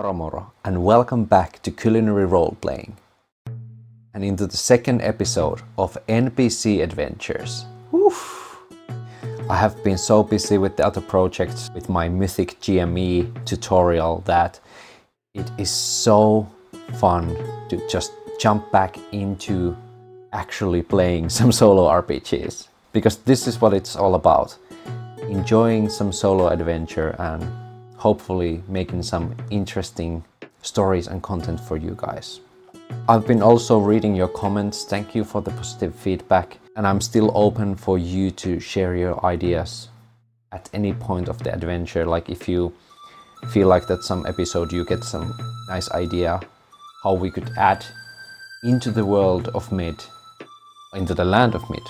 Moro moro, and welcome back to Culinary Role-Playing and into the second episode of NPC Adventures. Oof. I have been so busy with the other projects with my Mythic GME tutorial that it is so fun to just jump back into actually playing some solo RPGs, because this is what it's all about. Enjoying some solo adventure and hopefully making some interesting stories and content for you guys. I've been also reading your comments. Thank you for the positive feedback, and I'm still open for you to share your ideas at any point of the adventure. Like if you feel like that some episode you get some nice idea how we could add into the world of Mid, into the land of Mid.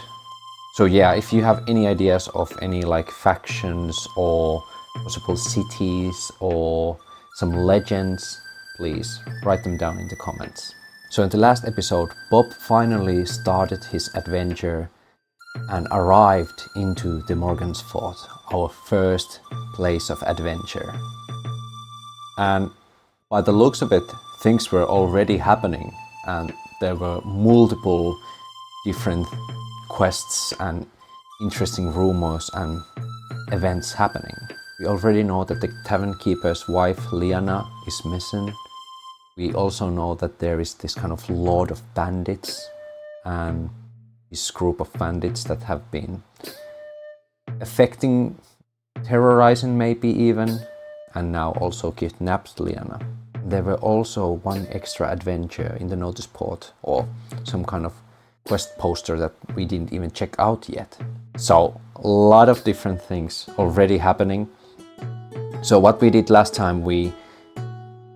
So yeah, if you have any ideas of any like factions or possible cities or some legends, please write them down in the comments. So in the last episode, Bob finally started his adventure and arrived into the Morgansfort, our first place of adventure. And by the looks of it, things were already happening, and there were multiple different quests and interesting rumors and events happening. We already know that the tavern keeper's wife Liana is missing. We also know that there is this kind of lord of bandits and this group of bandits that have been affecting, terrorizing maybe even, and now also kidnapped Liana. There were also one extra adventure in the notice board, or some kind of quest poster that we didn't even check out yet. So a lot of different things already happening. So what we did last time, we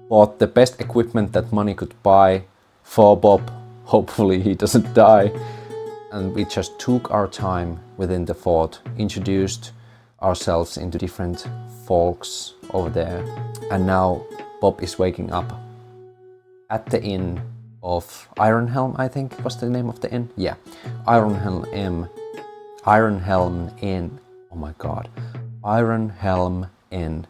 bought the best equipment that money could buy for Bob. Hopefully he doesn't die. And we just took our time within the fort, introduced ourselves into different folks over there. And now Bob is waking up at the inn of Ironhelm, I think was the name of the inn. Yeah, Ironhelm Inn. Oh my god, Ironhelm Inn,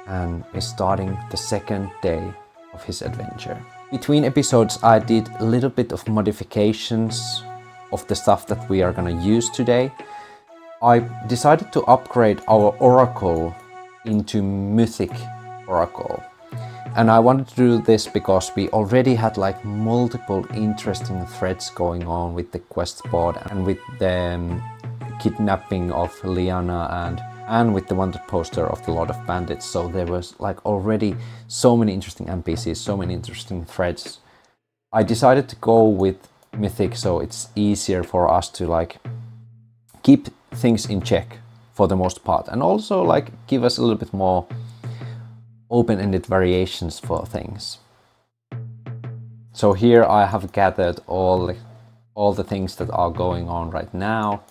and is starting the second day of his adventure. Between episodes, I did a little bit of modifications of the stuff that we are gonna use today. I decided to upgrade our Oracle into Mythic Oracle. And I wanted to do this because we already had like multiple interesting threads going on with the quest board and with the kidnapping of Liana and with the wanted poster of the Lord of Bandits. So there was like already so many interesting NPCs, so many interesting threads. I decided to go with Mythic so it's easier for us to like keep things in check for the most part, and also like give us a little bit more open-ended variations for things. So here I have gathered all the things that are going on right now,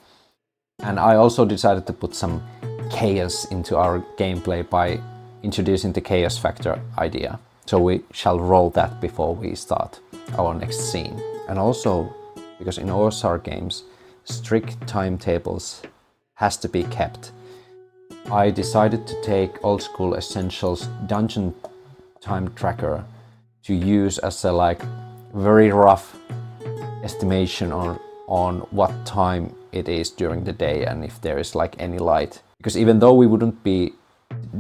and I also decided to put some chaos into our gameplay by introducing the chaos factor idea. So we shall roll that before we start our next scene. And also, because in OSR games, strict timetables has to be kept, I decided to take Old School Essentials dungeon time tracker to use as a like very rough estimation on what time it is during the day and if there is like any light. Because even though we wouldn't be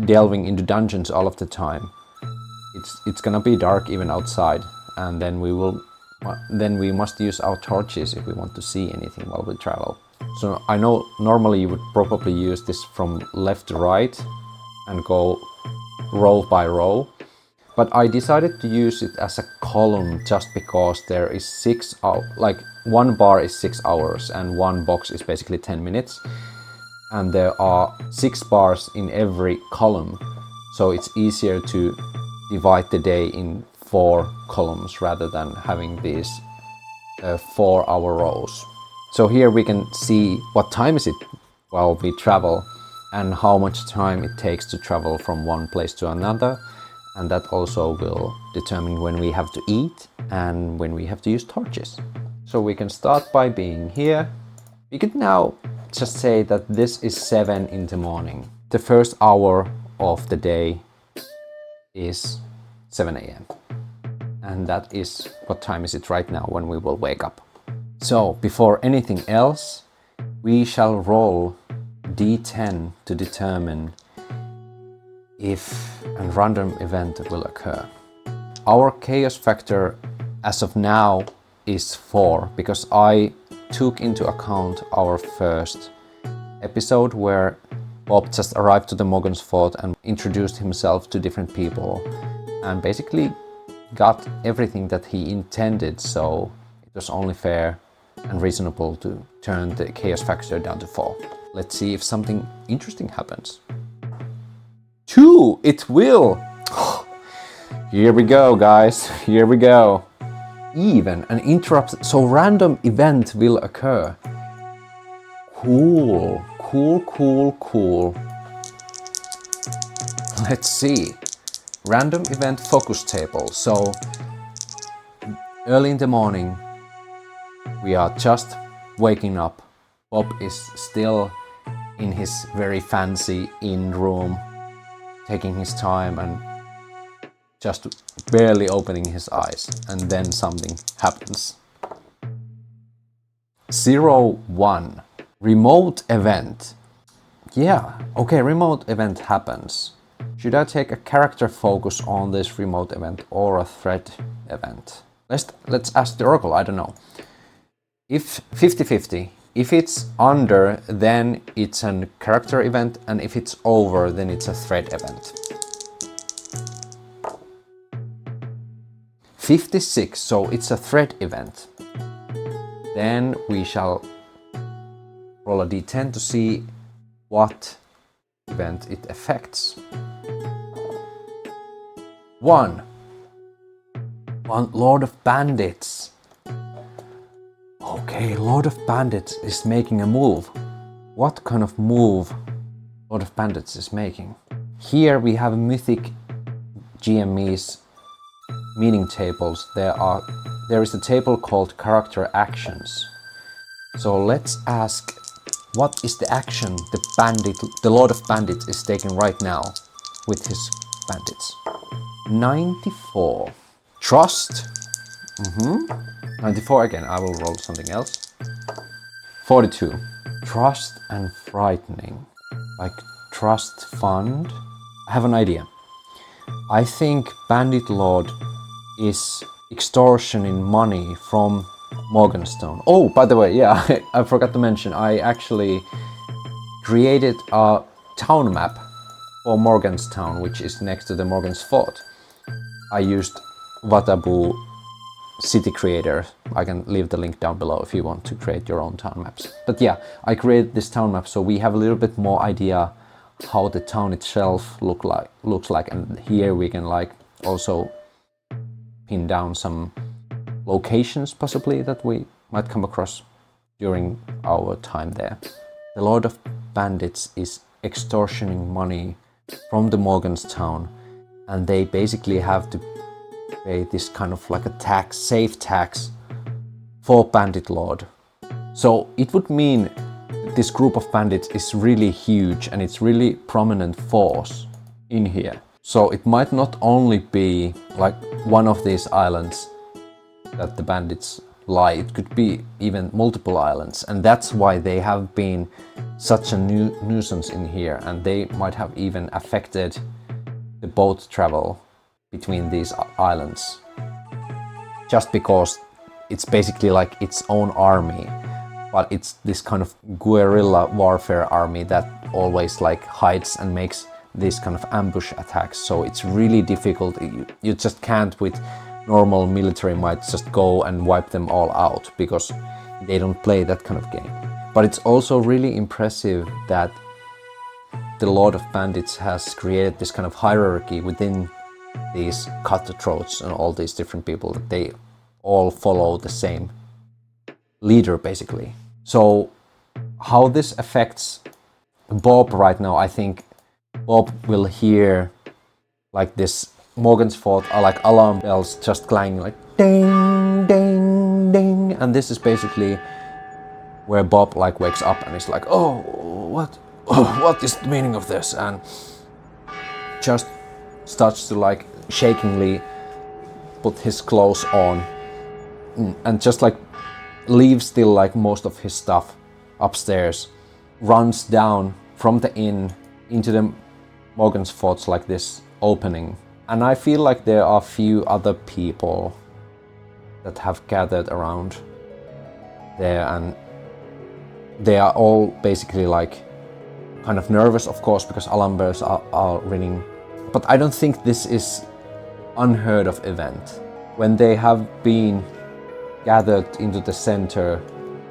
delving into dungeons all of the time, it's gonna be dark even outside, and then we must use our torches if we want to see anything while we travel. So I know normally you would probably use this from left to right and go row by row, but I decided to use it as a column just because there is 6 hours, like one bar is 6 hours and one box is basically 10 minutes, and there are 6 bars in every column, so it's easier to divide the day in 4 columns rather than having these 4-hour rows. So here we can see what time is it while we travel and how much time it takes to travel from one place to another, and that also will determine when we have to eat and when we have to use torches. So we can start by being here. We could now just say that this is 7 in the morning. The first hour of the day is 7 a.m. And that is, what time is it right now when we will wake up? So before anything else, we shall roll d10 to determine if a random event will occur. Our chaos factor as of now is 4 because I took into account our first episode where Bob just arrived to the Morgansfort and introduced himself to different people and basically got everything that he intended, so it was only fair and reasonable to turn the chaos factor down to 4. Let's see if something interesting happens. 2! It will! Here we go, guys. Here we go. Even an interrupt, so random event will occur. Cool, cool, cool, cool. Let's see. Random event focus table. So early in the morning, we are just waking up. Bob is still in his very fancy inn room, taking his time and just barely opening his eyes, and then something happens. 0-1. Remote event. Yeah, okay, remote event happens. Should I take a character focus on this remote event or a threat event? Let's ask the Oracle, I don't know. If 50-50, if it's under, then it's a character event, and if it's over, then it's a threat event. 56, so it's a threat event. Then we shall roll a d10 to see what event it affects. 1. Lord of Bandits. Okay, Lord of Bandits is making a move. What kind of move Lord of Bandits is making? Here we have Mythic GME's meaning tables. There is a table called character actions. So let's ask, what is the action the Lord of Bandits is taking right now with his bandits? 94. Trust. 94 again, I will roll something else. 42. Trust and frightening. Like trust fund. I have an idea. I think Bandit Lord is extortioning money from Morganstown. Oh, by the way, yeah, I forgot to mention, I actually created a town map for Morganstown, which is next to the Morgansfort. I used Watabu City Creator. I can leave the link down below if you want to create your own town maps. But yeah, I created this town map so we have a little bit more idea how the town itself looks like, and here we can like also pin down some locations possibly that we might come across during our time there. The Lord of Bandits is extortioning money from the Morganstown, and they basically have to pay this kind of like a tax, safe tax for Bandit Lord. So it would mean this group of bandits is really huge and it's really prominent force in here. So it might not only be like one of these islands that the bandits lie, it could be even multiple islands, and that's why they have been such a nuisance in here, and they might have even affected the boat travel between these islands, just because it's basically like its own army, but it's this kind of guerrilla warfare army that always like hides and makes these kind of ambush attacks. So it's really difficult. You just can't with normal military might just go and wipe them all out, because they don't play that kind of game. But it's also really impressive that the Lord of Bandits has created this kind of hierarchy within these cutthroats and all these different people, that they all follow the same leader basically. So how this affects Bob right now, I think Bob will hear like this Morgansfort are like alarm bells just clanging like ding, ding, ding, and this is basically where Bob like wakes up and is like, oh, what is the meaning of this? And just starts to like shakingly put his clothes on and just like leaves still like most of his stuff upstairs, runs down from the inn into the Morgansfort's like this opening. And I feel like there are a few other people that have gathered around there, and they are all basically like kind of nervous, of course, because alarm bells are ringing. But I don't think this is unheard of event. When they have been gathered into the center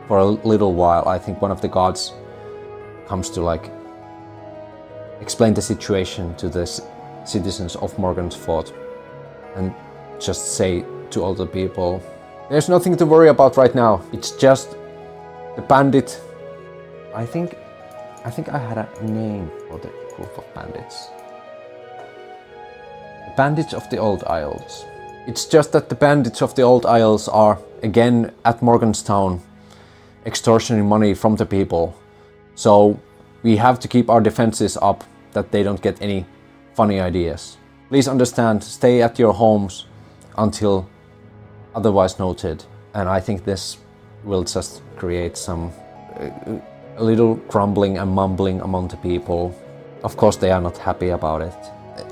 for a little while, I think one of the guards comes to like explain the situation to the citizens of Morgansfort and just say to all the people, there's nothing to worry about right now. It's just the bandit. I think I had a name for the group of bandits. The bandits of the Old Isles. It's just that the bandits of the Old Isles are again at Morganstown extortioning money from the people. So we have to keep our defenses up that they don't get any funny ideas. Please understand, stay at your homes until otherwise noted. And I think this will just create some a little grumbling and mumbling among the people. Of course they are not happy about it.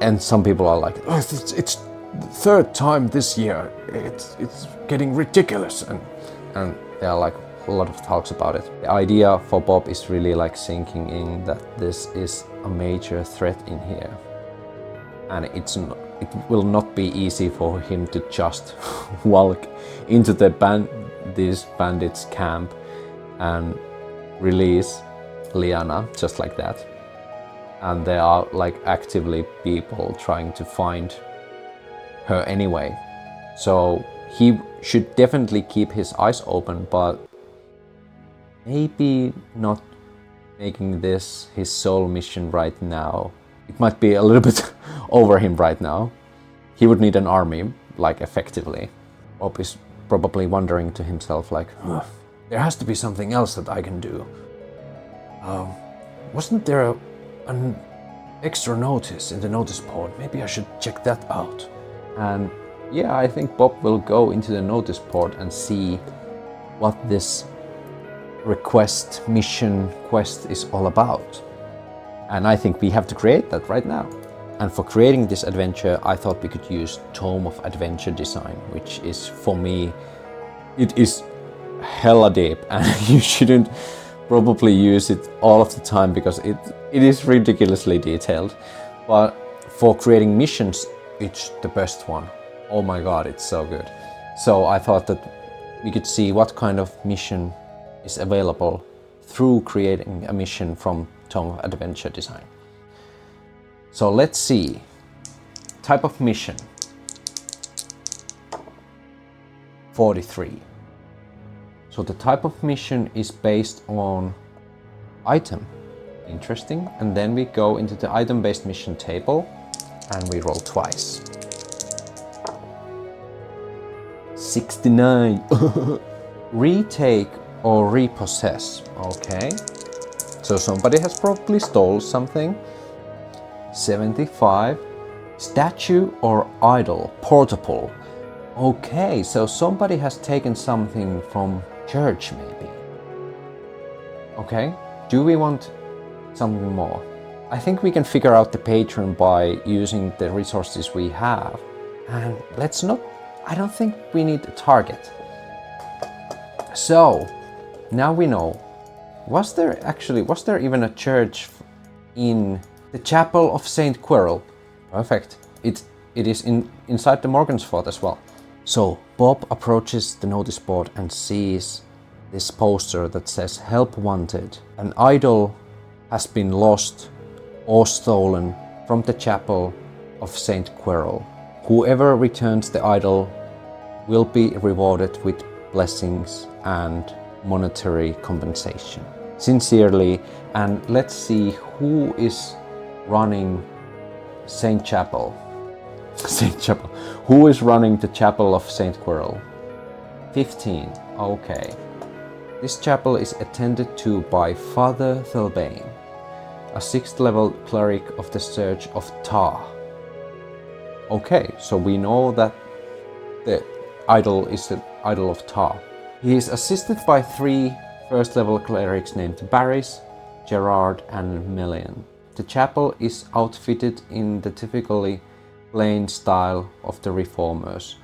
And some people are like, oh, it's the third time this year. It's getting ridiculous. And there are like a lot of talks about it. The idea for Bob is really like sinking in that this is a major threat in here. And it will not be easy for him to just walk into this bandits camp and release Liana just like that. And there are like actively people trying to find her anyway. So he should definitely keep his eyes open, but maybe not making this his sole mission right now. It might be a little bit over him right now. He would need an army, like effectively. Bob is probably wondering to himself like, there has to be something else that I can do. Wasn't there an extra notice in the notice board? Maybe I should check that out. And yeah, I think Bob will go into the notice board and see what this mission quest is all about. And I think we have to create that right now. And for creating this adventure, I thought we could use Tome of Adventure Design, which is, for me, it is hella deep, and you shouldn't probably use it all of the time because it is ridiculously detailed. But for creating missions, it's the best one. Oh my god, it's so good. So I thought that we could see what kind of mission is available through creating a mission from Tome of Adventure Design. So let's see. Type of mission. 43. So the type of mission is based on item. Interesting. And then we go into the item-based mission table and we roll twice. 69. Retake or repossess. Okay. So somebody has probably stole something. 75. Statue or idol. Portable. Okay, so somebody has taken something from church maybe. Okay, do we want something more? I think we can figure out the patron by using the resources we have. And let's not, I don't think we need a target. So, now we know. Was there even a church in the Chapel of Saint Quirrell? Perfect. It is inside the Morgansfort as well. So Bob approaches the notice board and sees this poster that says "Help Wanted." An idol has been lost or stolen from the Chapel of Saint Quirrell. Whoever returns the idol will be rewarded with blessings and monetary compensation. Sincerely, and let's see who is running Saint Chapel. Who is running the Chapel of Saint Quirrell? 15. Okay. This chapel is attended to by Father Thelbain, a 6th level cleric of the Church of Ta. Okay, so we know that the idol is the idol of Ptah. He is assisted by 3 first-level clerics named Barris, Gerard and Melian. The chapel is outfitted in the typically plain style of the reformers,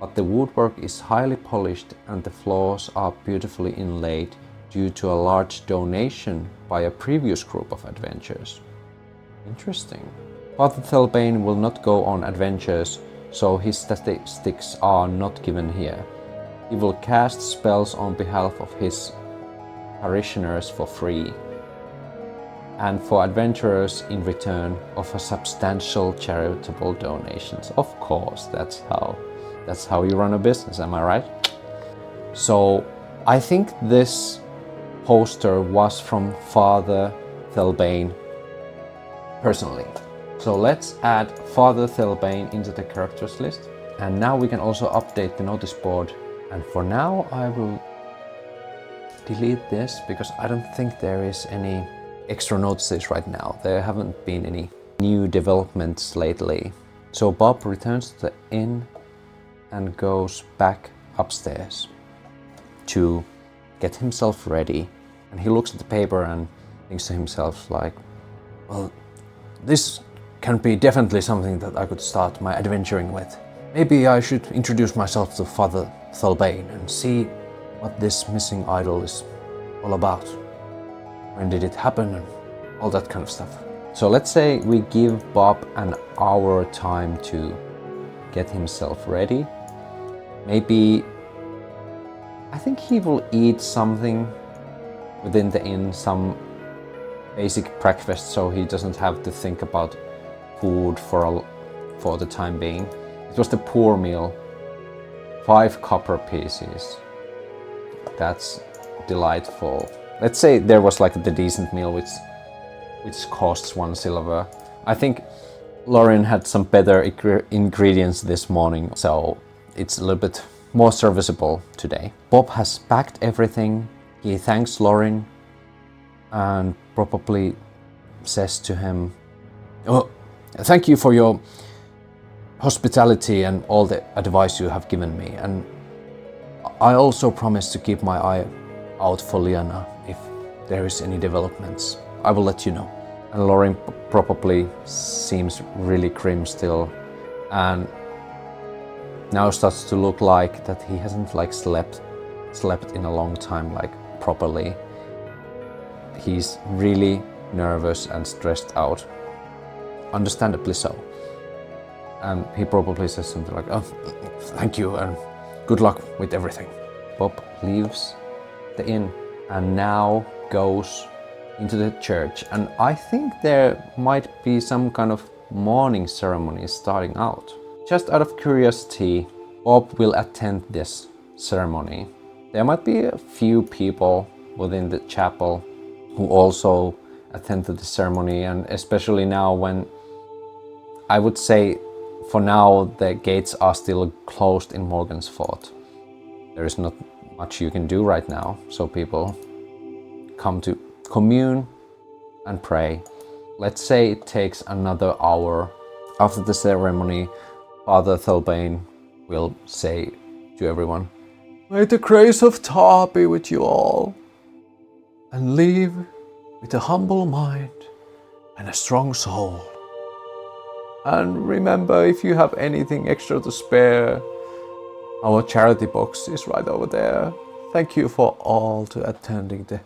but the woodwork is highly polished and the floors are beautifully inlaid due to a large donation by a previous group of adventurers. Interesting. Father Thelbain will not go on adventures, so his statistics are not given here. He will cast spells on behalf of his parishioners for free, and for adventurers in return offer substantial charitable donations. Of course, that's how you run a business, am I right? So I think this poster was from Father Thelbain personally. So let's add Father Thelbain into the characters list. And now we can also update the notice board. And for now I will delete this because I don't think there is any extra notices right now. There haven't been any new developments lately. So Bob returns to the inn and goes back upstairs to get himself ready. And he looks at the paper and thinks to himself like, well, this can be definitely something that I could start my adventuring with. Maybe I should introduce myself to Father Thelbain and see what this missing idol is all about. When did it happen and all that kind of stuff. So let's say we give Bob an hour time to get himself ready. Maybe, I think he will eat something within the inn, some basic breakfast, so he doesn't have to think about food for the time being. It was the poor meal, 5 copper pieces. That's delightful. Let's say there was like the decent meal which costs 1 silver. I think Lauren had some better ingredients this morning, so it's a little bit more serviceable today. Bob has packed everything. He thanks Lauren and probably says to him, "Oh, thank you for your hospitality and all the advice you have given me. And I also promise to keep my eye out for Liana. If there is any developments, I will let you know." And Lauren probably seems really grim still, and now starts to look like that he hasn't like slept in a long time, like properly. He's really nervous and stressed out, understandably so. And he probably says something like, "Oh, thank you and good luck with everything." Bob leaves the inn and now goes into the church, and I think there might be some kind of morning ceremony starting out. Just out of curiosity, Bob will attend this ceremony. There might be a few people within the chapel who also attend to the ceremony, and especially now when, I would say for now, the gates are still closed in Morgansfort. There is not much you can do right now, so people come to commune and pray. Let's say it takes another hour. After the ceremony, Father Thelbain will say to everyone, "May the grace of Ptah be with you all, and leave with a humble mind and a strong soul. And remember, if you have anything extra to spare, our charity box is right over there. Thank you for all to attending the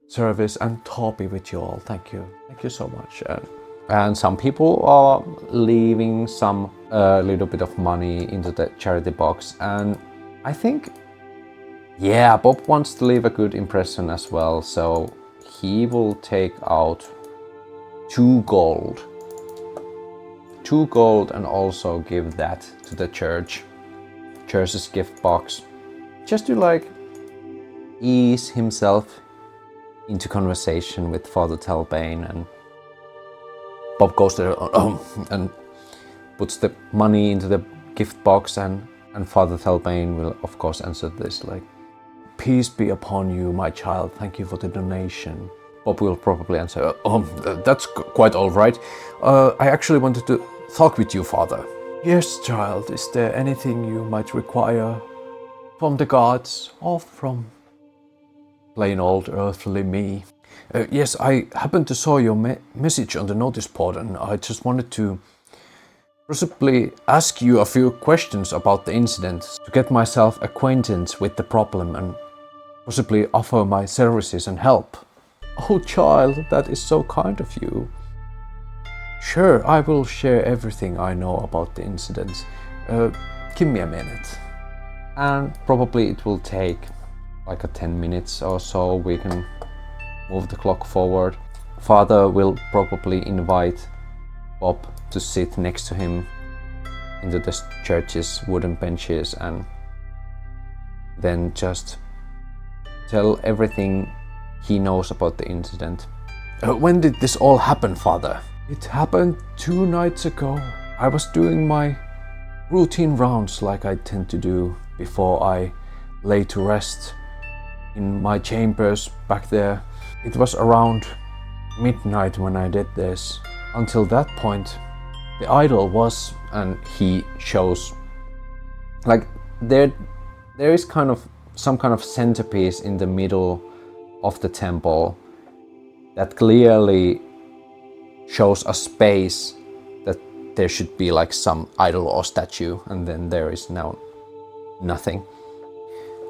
service, and Ptah be with you all. Thank you. Thank you so much." And some people are leaving some little bit of money into the charity box, and I think, yeah, Bob wants to leave a good impression as well, so he will take out 2 gold. 2 gold and also give that to the church's gift box, just to like ease himself into conversation with Father Thelbain. And Bob goes there and puts the money into the gift box, and Father Thelbain will of course answer this like, "Peace be upon you, my child. Thank you for the donation." Bob will probably answer, "That's quite all right. I actually wanted to talk with you, Father." Yes, child, is there anything you might require from the gods or from plain old earthly me? Yes, I happened to saw your message on the notice board, and I just wanted to possibly ask you a few questions about the incident to get myself acquainted with the problem and possibly offer my services and help. Oh child, that is so kind of you. Sure, I will share everything I know about the incident. Give me a minute. And probably it will take like 10 minutes or so. We can move the clock forward. Father will probably invite Bob to sit next to him into the church's wooden benches and then just tell everything he knows about the incident. When did this all happen, Father? It happened 2 nights ago. I was doing my routine rounds like I tend to do before I lay to rest in my chambers back there. It was around midnight when I did this. Until that point, the idol was, and he shows, like there is kind of some kind of centerpiece in the middle of the temple that clearly shows a space that there should be like some idol or statue, and then there is now nothing.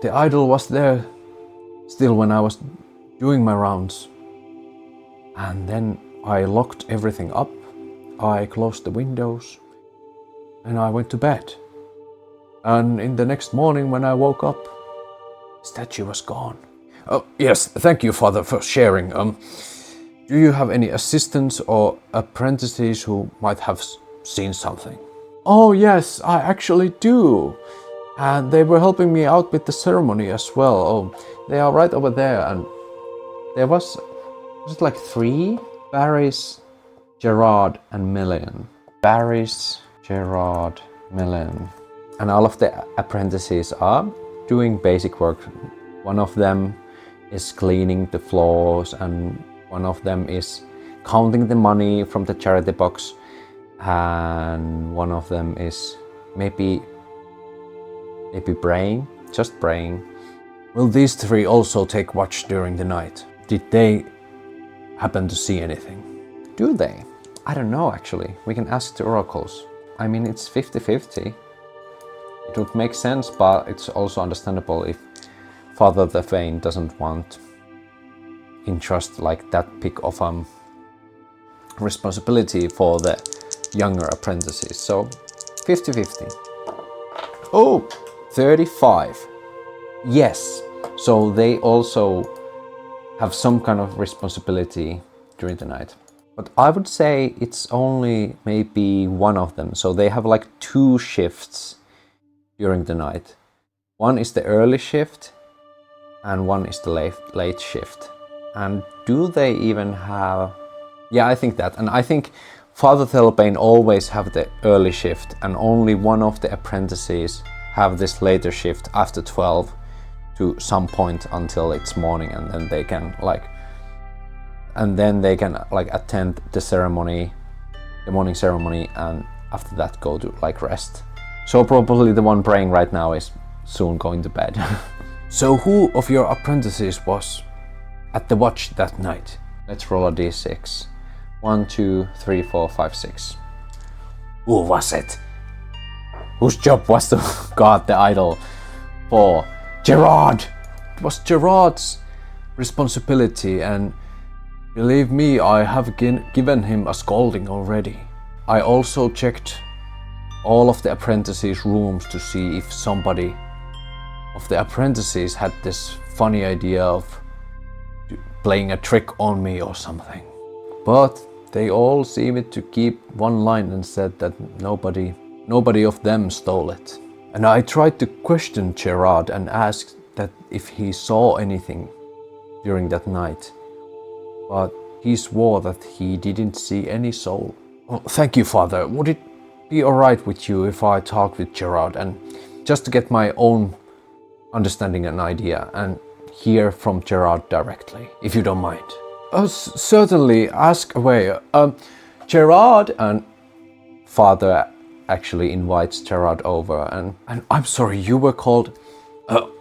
The idol was there still when I was doing my rounds, and then I locked everything up, I closed the windows, and I went to bed. And in the next morning when I woke up, the statue was gone. Oh yes, thank you, Father, for sharing. Do you have any assistants or apprentices who might have seen something? Oh yes, I actually do. And they were helping me out with the ceremony as well. Oh, they are right over there. And there was it like 3? Barris, Gerard and Million. Barris, Gerard, Million. And all of the apprentices are doing basic work. One of them is cleaning the floors, and one of them is counting the money from the charity box, and one of them is maybe praying, just praying. Will these 3 also take watch during the night? Did they happen to see anything? Do they? I don't know actually. We can ask the oracles. I mean, it's 50-50. It would make sense, but it's also understandable if Father Thelbain doesn't want entrust like that big of responsibility for the younger apprentices. So 50-50. Oh, 35. Yes. So they also have some kind of responsibility during the night. But I would say it's only maybe one of them. So they have like 2 shifts during the night. One is the early shift and one is the late shift. And do they even have... Yeah, I think that. And I think Father Thelbain always have the early shift, and only one of the apprentices have this later shift after 12 to some point until it's morning, and then they can attend the ceremony, the morning ceremony, and after that go to like rest. So probably the one praying right now is soon going to bed. So who of your apprentices was at the watch that night? Let's roll a d6. 1, 2, 3, 4, 5, 6. Who was it? Whose job was to guard the idol? 4. Gerard! It was Gerard's responsibility, and believe me, I have given him a scolding already. I also checked all of the apprentices' rooms to see if somebody of the apprentices had this funny idea of playing a trick on me or something. But they all seemed to keep one line and said that nobody of them stole it. And I tried to question Gerard and asked that if he saw anything during that night. But he swore that he didn't see any soul. Oh, thank you, Father. Would it be alright with you if I talk with Gerard, and just to get my own understanding and idea, and hear from Gerard directly, if you don't mind? Certainly, ask away. Gerard. And Father actually invites Gerard over, and I'm sorry, you were called?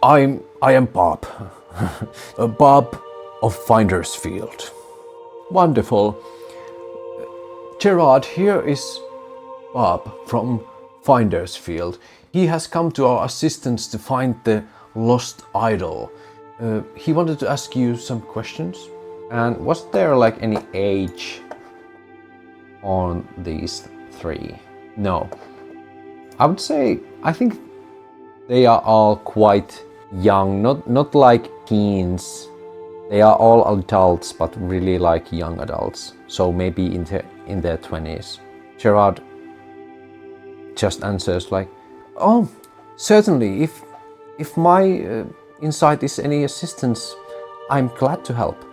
I am Bob. Bob of Findersfield. Wonderful. Gerard, here is Bob from Findersfield. He has come to our assistance to find the lost idol. He wanted to ask you some questions. And was there like any age on these three? No. I would say, I think they are all quite young, not like teens. They are all adults, but really like young adults. So maybe in their 20s. Gerard just answers like, oh, certainly, if my insight is any assistance, I'm glad to help.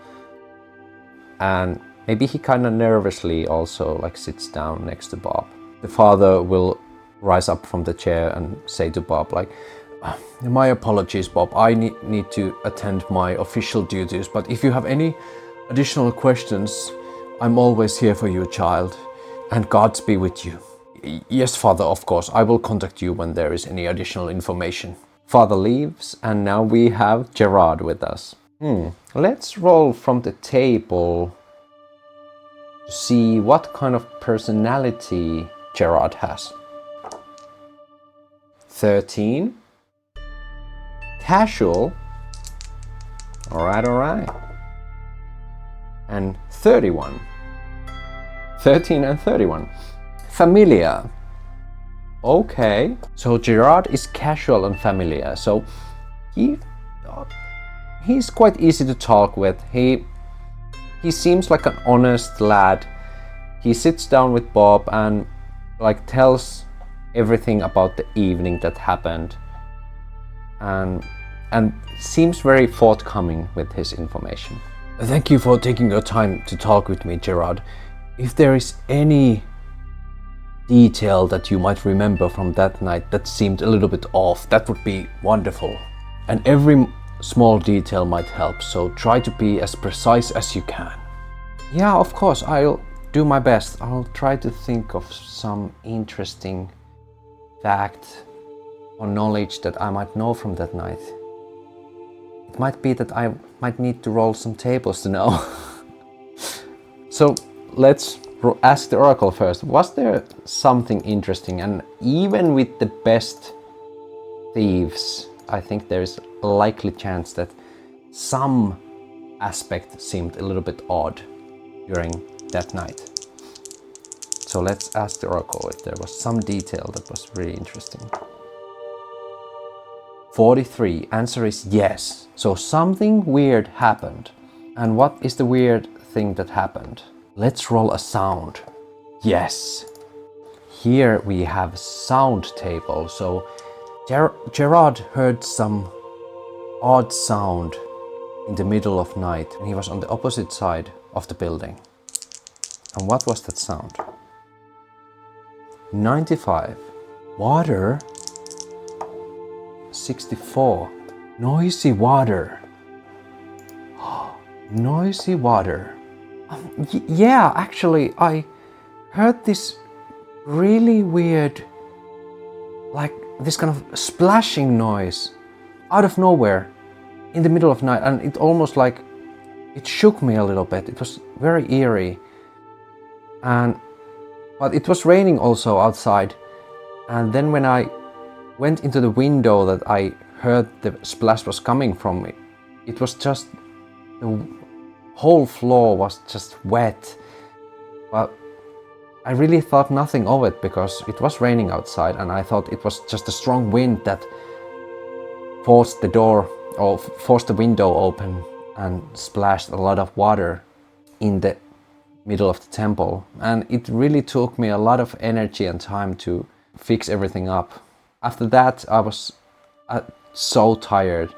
And maybe he kind of nervously also like sits down next to Bob. The father will rise up from the chair and say to Bob like, my apologies, Bob, I need to attend my official duties, but if you have any additional questions, I'm always here for you, child, and Gods be with you. Yes, Father, of course, I will contact you when there is any additional information. Father leaves, and now we have Gerard with us. Let's roll from the table to see what kind of personality Gerard has. 13. Casual. Alright. And 31. 13 and 31. Familiar. Okay. So Gerard is casual and familiar. So he's quite easy to talk with. He seems like an honest lad. He sits down with Bob and like tells everything about the evening that happened, and seems very forthcoming with his information. Thank you for taking your time to talk with me, Gerard. If there is any detail that you might remember from that night that seemed a little bit off, that would be wonderful. And every small detail might help, so try to be as precise as you can. Yeah, of course, I'll do my best. I'll try to think of some interesting fact or knowledge that I might know from that night. It might be that I might need to roll some tables to know. So let's ask the Oracle first. Was there something interesting? And even with the best thieves, I think there is a likely chance that some aspect seemed a little bit odd during that night. So let's ask the Oracle if there was some detail that was really interesting. 43. Answer is yes. So something weird happened. And what is the weird thing that happened? Let's roll a sound. Yes. Here we have sound table. So Gerard heard some odd sound in the middle of night, and he was on the opposite side of the building. And what was that sound? 95. Water. 64. Noisy water. Noisy water. Yeah, actually, I heard this really weird, like this kind of splashing noise out of nowhere in the middle of night, and it almost like it shook me a little bit. It was very eerie, but it was raining also outside, and then when I went into the window that I heard the splash was coming from, it was just the whole floor was just wet. But I really thought nothing of it because it was raining outside, and I thought it was just a strong wind that forced the door or forced the window open and splashed a lot of water in the middle of the temple. And it really took me a lot of energy and time to fix everything up. After that, I was so tired,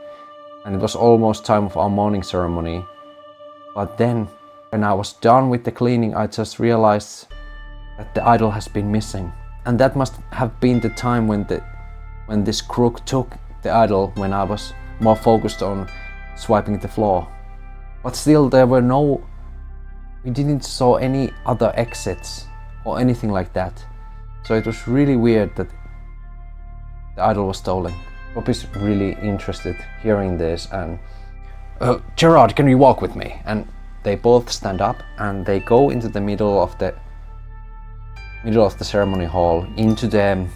and it was almost time of our morning ceremony. But then, when I was done with the cleaning, I just realized that the idol has been missing. And that must have been the time when this crook took the idol, when I was more focused on swiping the floor. But still, we didn't saw any other exits or anything like that. So it was really weird that the idol was stolen. Bob is really interested hearing this, and Gerard, can you walk with me? And they both stand up and they go into the middle of the ceremony hall, into the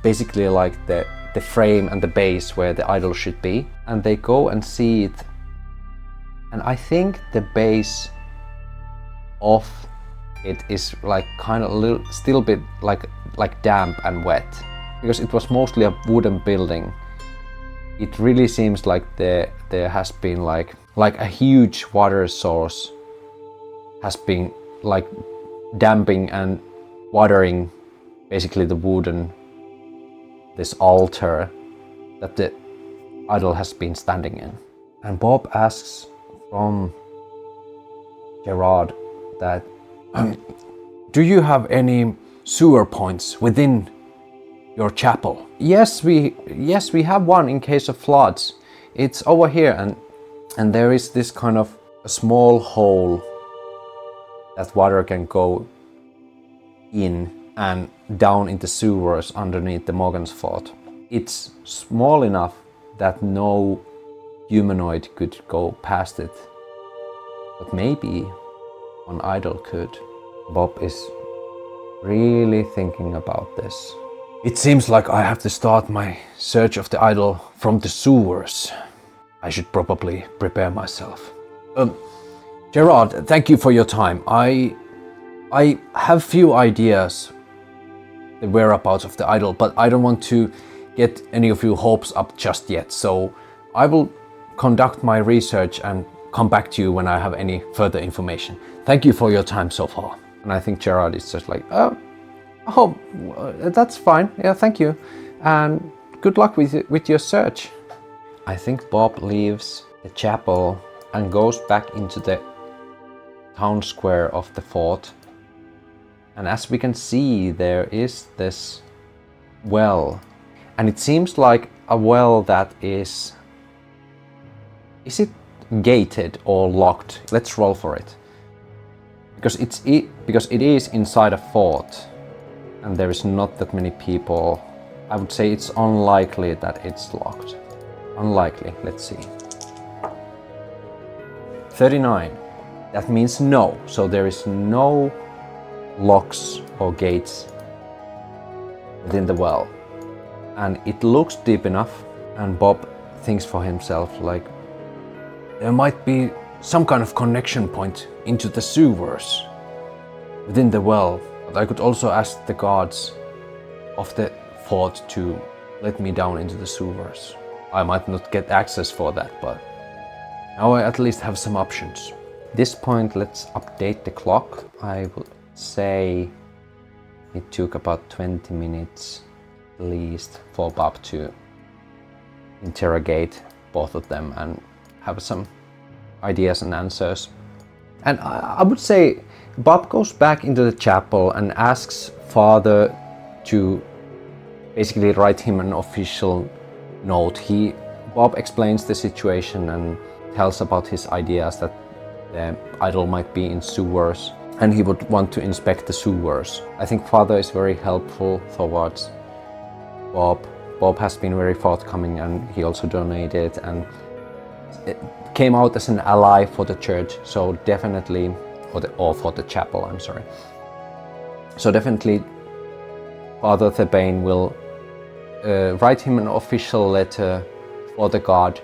basically like the frame and the base where the idol should be, and they go and see it. And I think the base of it is like kind of still a bit like damp and wet, because it was mostly a wooden building. It really seems like there has been like a huge water source has been like damping and watering basically the this altar that the idol has been standing in. And Bob asks from Gerard that do you have any sewer points within your chapel? Yes, we have one in case of floods. It's over here, and there is this kind of a small hole that water can go in and down into sewers underneath the Morgansfort. It's small enough that no humanoid could go past it, but maybe one idol could. Bob is really thinking about this. It seems like I have to start my search of the idol from the sewers. I should probably prepare myself. Gerard, thank you for your time. I have few ideas the whereabouts of the idol, but I don't want to get any of your hopes up just yet. So I will conduct my research and come back to you when I have any further information. Thank you for your time so far. And I think Gerard is just like, oh, that's fine. Yeah, thank you. And good luck with your search. I think Bob leaves the chapel and goes back into the town square of the fort. And as we can see, there is this well. And it seems like a well that is it gated or locked? Let's roll for it. Because it is inside a fort and there is not that many people. I would say it's unlikely that it's locked. Unlikely, let's see. 39. That means no. So there is no locks or gates within the well. And it looks deep enough, and Bob thinks for himself like there might be some kind of connection point into the sewers within the well. But I could also ask the guards of the fort to let me down into the sewers. I might not get access for that, but now I at least have some options. At this point, let's update the clock. I would say it took about 20 minutes at least for Bob to interrogate both of them and have some ideas and answers. And I would say Bob goes back into the chapel and asks Father to basically write him an official note. Bob explains the situation and tells about his ideas that the idol might be in sewers and he would want to inspect the sewers. I think Father is very helpful towards Bob. Bob has been very forthcoming and he also donated and it came out as an ally for the church, so definitely, or for the chapel, I'm sorry. So definitely Father Thelbain will write him an official letter for the guard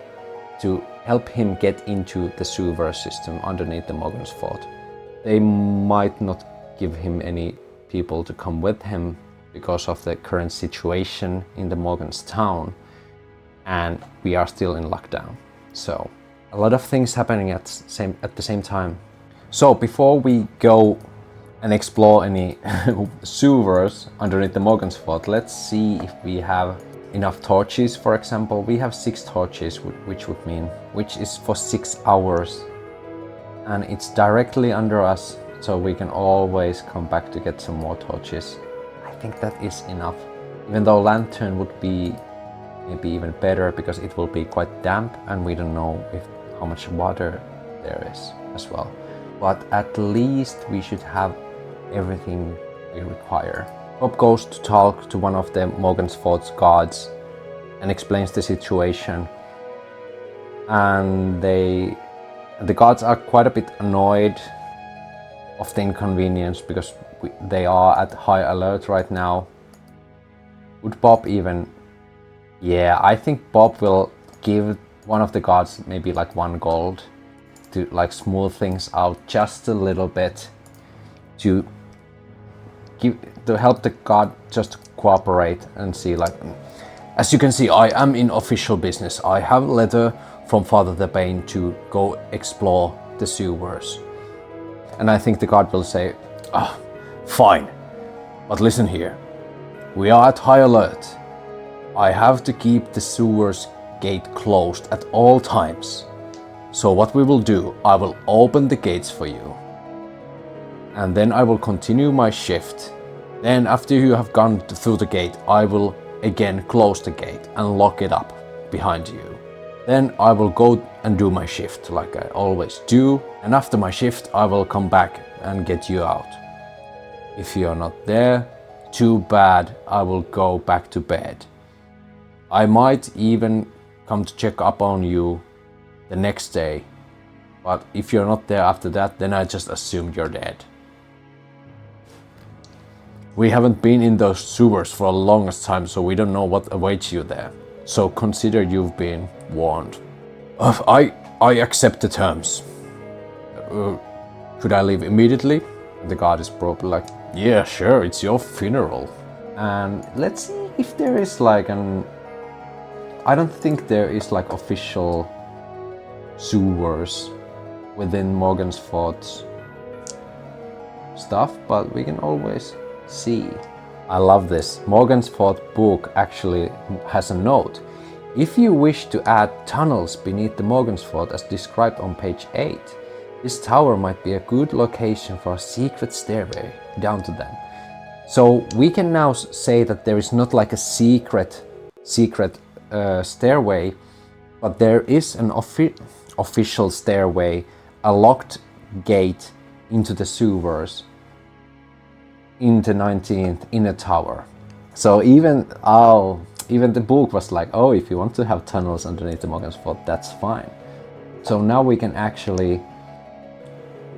to help him get into the sewer system underneath the Morgansfort. They might not give him any people to come with him because of the current situation in the Morganstown, and we are still in lockdown. So a lot of things happening at the same time. So before we go and explore any sewers underneath the Morgansfort, let's see if we have enough torches. For example, we have 6 torches, which is for 6 hours, and it's directly under us, so we can always come back to get some more torches. I think that is enough, even though lantern would be maybe even better because it will be quite damp and we don't know how much water there is as well. But at least we should have everything we require. Bob goes to talk to one of the Morgansfort's guards and explains the situation. And the guards are quite a bit annoyed of the inconvenience because they are at high alert right now. Would Bob even... Yeah, I think Bob will give one of the guards maybe like 1 gold to like smooth things out just a little bit, to help the guard just cooperate and see, like, as you can see, I am in official business. I have a letter from Father Thelbain to go explore the sewers. And I think the guard will say, fine, but listen here. We are at high alert. I have to keep the sewers gate closed at all times. So what we will do, I will open the gates for you. And then I will continue my shift. Then after you have gone through the gate, I will again close the gate and lock it up behind you. Then I will go and do my shift like I always do. And after my shift, I will come back and get you out. If you're not there, too bad, I will go back to bed. I might even come to check up on you the next day. But if you're not there after that, then I just assume you're dead. We haven't been in those sewers for the longest time, so we don't know what awaits you there. So consider you've been warned. I accept the terms. Could I leave immediately? The guard is probably like, yeah, sure, it's your funeral. And let's see if there is like an... I don't think there is like official sewers within Morgansfort's stuff, but we can always see. I love this. Morgansfort book actually has a note. If you wish to add tunnels beneath the Morgansfort as described on page 8, this tower might be a good location for a secret stairway down to them. So we can now say that there is not like a secret stairway, but there is an official stairway, a locked gate into the sewers in the 19th in a tower. So even the book was like, oh, if you want to have tunnels underneath the Morgansfort, that's fine. So now we can actually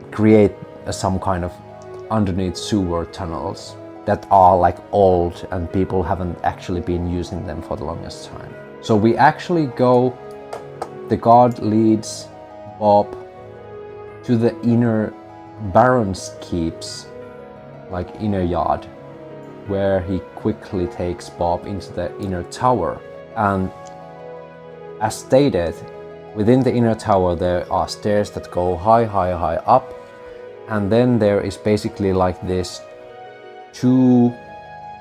create some kind of underneath sewer tunnels that are like old and people haven't actually been using them for the longest time. So we actually go, the guard leads Bob to the inner Baron's Keep's like inner yard, where he quickly takes Bob into the inner tower. And as stated, within the inner tower there are stairs that go high up, and then there is basically like this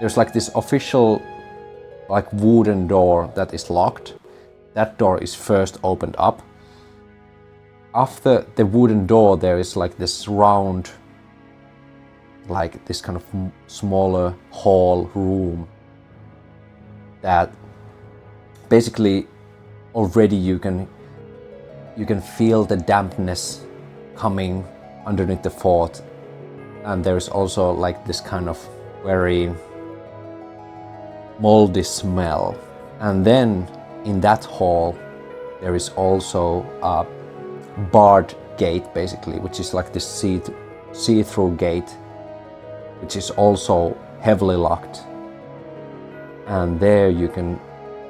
there's like this official like wooden door that is locked. That door is first opened up. After the wooden door there is like this round, like this kind of smaller hall room that basically already you can feel the dampness coming underneath the fort, and there's also like this kind of very moldy smell. And then in that hall there is also a barred gate basically, which is like this see-through gate, which is also heavily locked. And there you can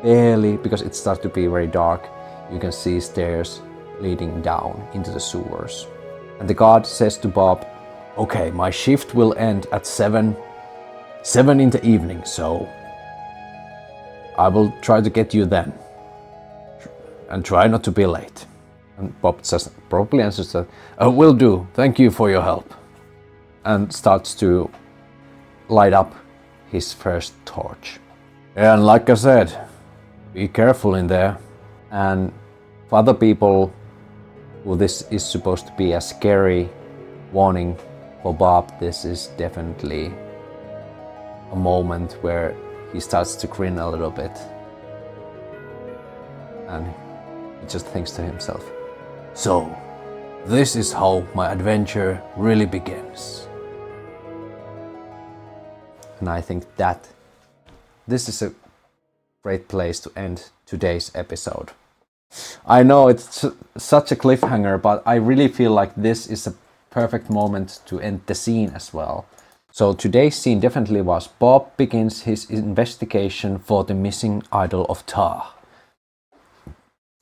barely, because it starts to be very dark, you can see stairs leading down into the sewers. And the guard says to Bob, okay, my shift will end at 7 in the evening, so I will try to get you then. And try not to be late. And Bob just probably answers that, will do, thank you for your help. And starts to light up his first torch. And like I said, be careful in there. And for other people who this is supposed to be a scary warning, for Bob this is definitely a moment where he starts to grin a little bit. And he just thinks to himself, so this is how my adventure really begins. And I think that this is a great place to end today's episode. I know it's such a cliffhanger, but I really feel like this is a perfect moment to end the scene as well. So today's scene definitely was Bob begins his investigation for the missing idol of Ptah.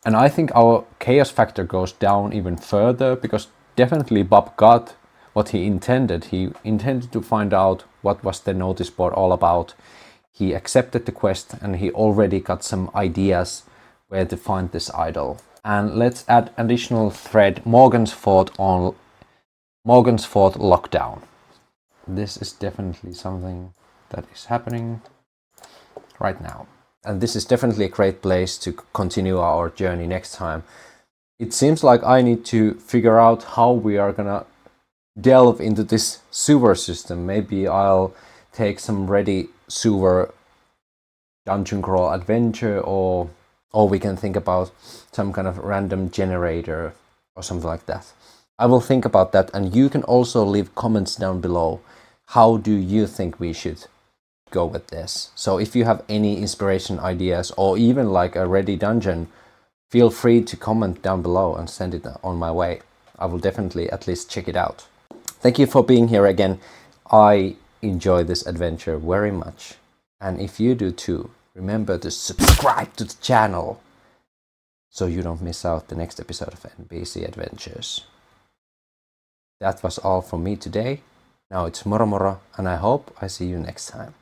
And I think our chaos factor goes down even further, because definitely Bob got what he intended. He intended to find out what was the notice board all about. He accepted the quest and he already got some ideas where to find this idol. And let's add additional thread, Morgansfort lockdown. This is definitely something that is happening right now. And this is definitely a great place to continue our journey next time. It seems like I need to figure out how we are gonna delve into this sewer system. Maybe I'll take some ready sewer dungeon crawl adventure, or we can think about some kind of random generator or something like that. I will think about that, and you can also leave comments down below. How do you think we should go with this? So if you have any inspiration ideas or even like a ready dungeon, feel free to comment down below and send it on my way. I will definitely at least check it out. Thank you for being here again. I enjoy this adventure very much. And if you do too, remember to subscribe to the channel so you don't miss out the next episode of NPC Adventures. That was all from me today. Now it's moro moro, and I hope I see you next time.